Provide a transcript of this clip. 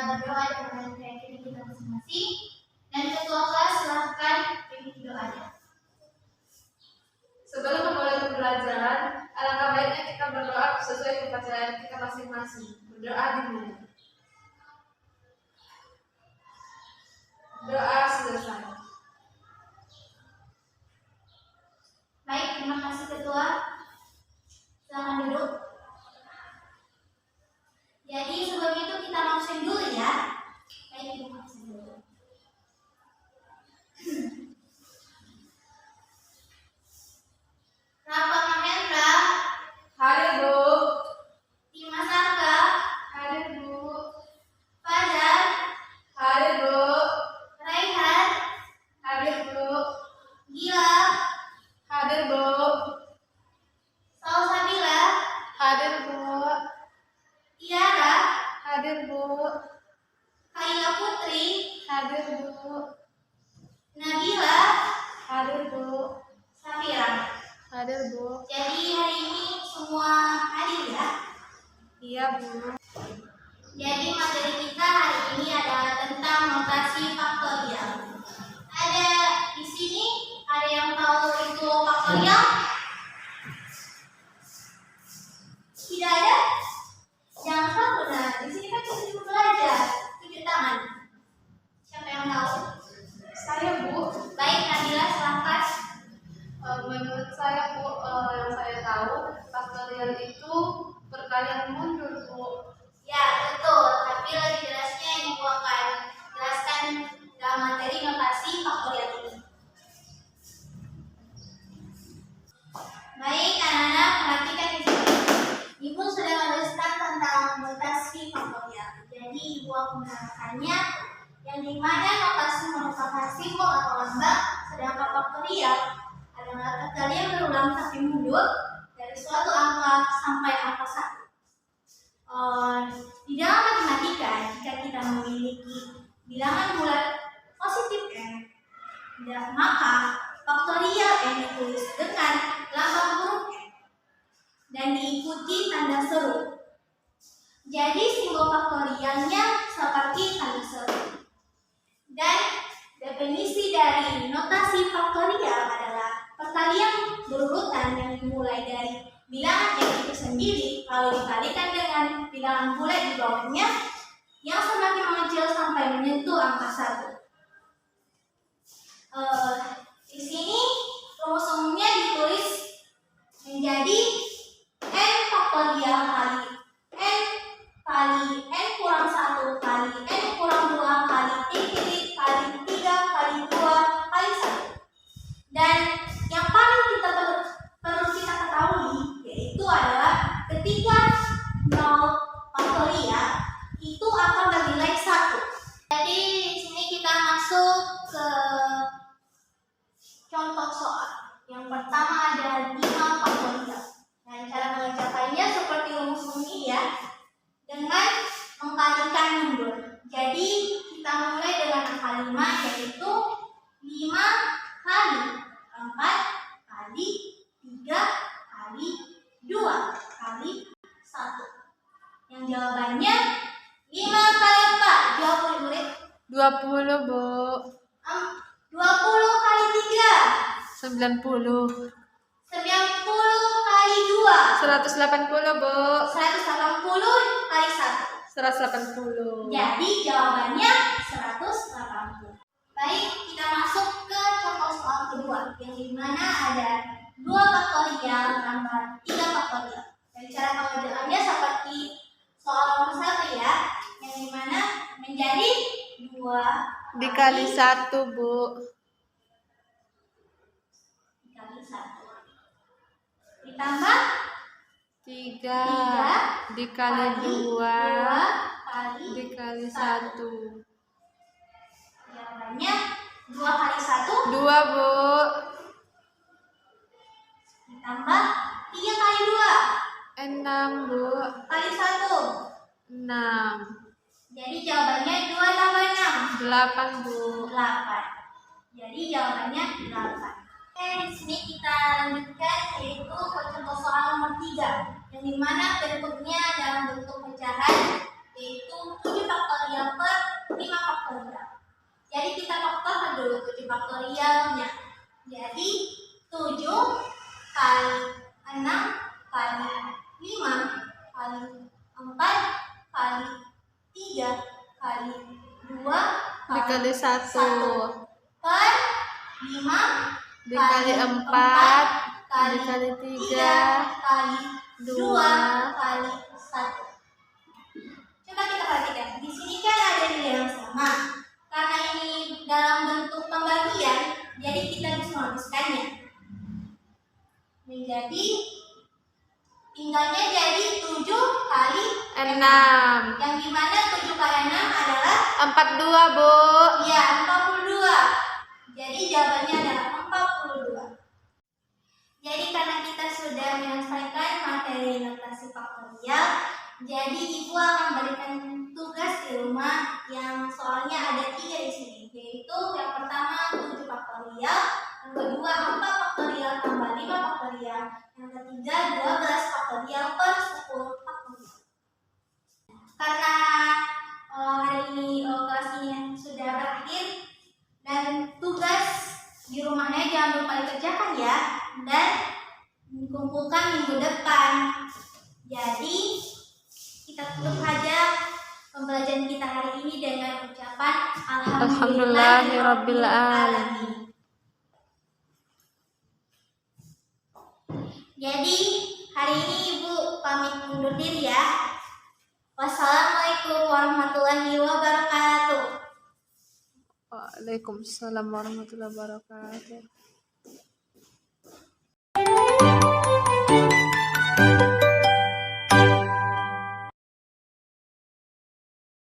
berdoa dengan keyakinan kita masing-masing. Dan ketua kelas silahkan pimpin doanya. Sebelum memulai pembelajaran, alangkah baiknya kita berdoa sesuai kepercayaan kita masing-masing. Berdoa dimulai. Doa selesai. Baik, terima kasih ketua. Silakan duduk. Jadi sebelum itu kita absen dulu ya. Baik, kita absen dulu. Rafa Mahendra. Hadir, Bu. Dimas Arka. Hadir, Bu. Fajar. Hadir, Bu. Raihan. Hadir, Bu. Gila. Hadir, Bu. Salsabila. Hadir, Bu. Tiara. Hadir, Bu. Kaila Putri. Hadir, Bu. Nabila. Hadir, Bu. Safira. Hadir, Bu. Jadi hari ini semua hadir ya. Iya, Bu. Jadi materi kita hari ini adalah tentang notasi faktorial. Ada di sini ada yang tahu itu faktorial? Tidak ada? Jangan takut, nah di sini kan kita juga belajar. Tunjuk tangan. Siapa yang tahu? Saya, Bu. Baik, Nabila silahkan. Menurut saya, Bu, yang saya tahu, faktorial itu perkalian mundur, Bu. Ya, betul. Tapi lebih jelasnya Ibu akan jelaskan dalam materi notasi faktorial ini. Baik, anak-anak, perhatikan di sini. Ibu sudah menuliskan tentang notasi faktorial. Jadi, Ibu akan menerangkannya yang dimana notasi merupakan simbol atau lambang, sedangkan faktorial adalah perkalian berulang tapi mundur dari suatu angka sampai angka 1. Di dalam matematika, jika kita memiliki bilangan bulat positif n, maka faktorial n ditulis dengan lambang huruf n dan diikuti tanda seru. Jadi simbol faktorialnya seperti tanda seru. Dan definisi dari notasi faktorial adalah perkalian berurutan yang dimulai dari bilangan n itu sendiri lalu dikalikan dengan bilangan bulat di bawahnya yang semakin mengecil sampai menyentuh angka 1. Di sini rumus umumnya ditulis menjadi n faktorial kali n kurang 1 kali n kurang 2 kali infinite kali 3 kali 2 kali 1. Dan yang paling perlu kita ketahui yaitu adalah ketika 0 faktorial itu akan bernilai 1. Jadi di sini kita masuk ke contoh soal. Yang pertama ada 5 faktorial. Nah, cara mengerjakannya seperti rumus ini ya, dengan mengkalikan mundur. Jadi kita mulai dengan angka 5 yaitu 5 kali 4 kali 3 kali 2 kali 1. Yang jawabannya 5 kali 4. Jawab murid-murid. 20, Bu. 20 kali 3. 90. 90 kali 2. 180, Bu. 180 kali 1. 180. Jadi jawabannya 180. Baik, kita masuk ke contoh soal kedua, yang dimana ada 2 faktorial tambah 3 faktorial. Dan cara pengerjaannya seperti soal nomor 1 ya, yang dimana menjadi 2 Dikali 1, Bu. dikali 1 ditambah 3 dikali 2 kali dikali 1. Jawabannya 2 kali 1 2, Bu. ditambah 3 kali 2 6, Bu. kali 1. 6. Jadi jawabannya 2 tambah 6. 8, Bu. 8. Jadi jawabannya 8. Oke, di sini kita lanjutkan yaitu contoh soal nomor 3, yang dimana bentuknya dalam bentuk pecahan yaitu 7 faktorial dulu 7 faktorialnya. Jadi 7 kali 6 kali 5 kali 4 kali 3 kali 2 Dikali 1 per 5 dikali 4 dikali 3 kali 2 2 kali 1. Coba kita perhatikan. Di sini kan ada nilai yang sama. Karena ini dalam bentuk pembagian, jadi kita bisa menuliskannya. Menjadi tinggalnya jadi 7 kali 6 yang dimana 7 kali 6 adalah 42, Bu. ya 42. Jadi jawabannya adalah 42. Jadi karena kita sudah menyelesaikan materi notasi faktorial, jadi Ibu akan berikan tugas di rumah yang soalnya ada 3 di sini, yaitu yang pertama 7 faktorial, yang kedua 4 faktorial tambah 5 faktorial, yang ketiga 12 faktorial per 10 faktorial. Karena hari ini kelas ini sudah berakhir dan tugas di rumahnya jangan lupa dikerjakan ya, dan dikumpulkan minggu depan. Jadi kita tutup saja pembelajaran kita hari ini dengan ucapan Alhamdulillahirabbil alamin. Jadi hari ini Ibu pamit undur diri ya. Wassalamualaikum warahmatullahi wabarakatuh. Waalaikumsalam warahmatullahi wabarakatuh.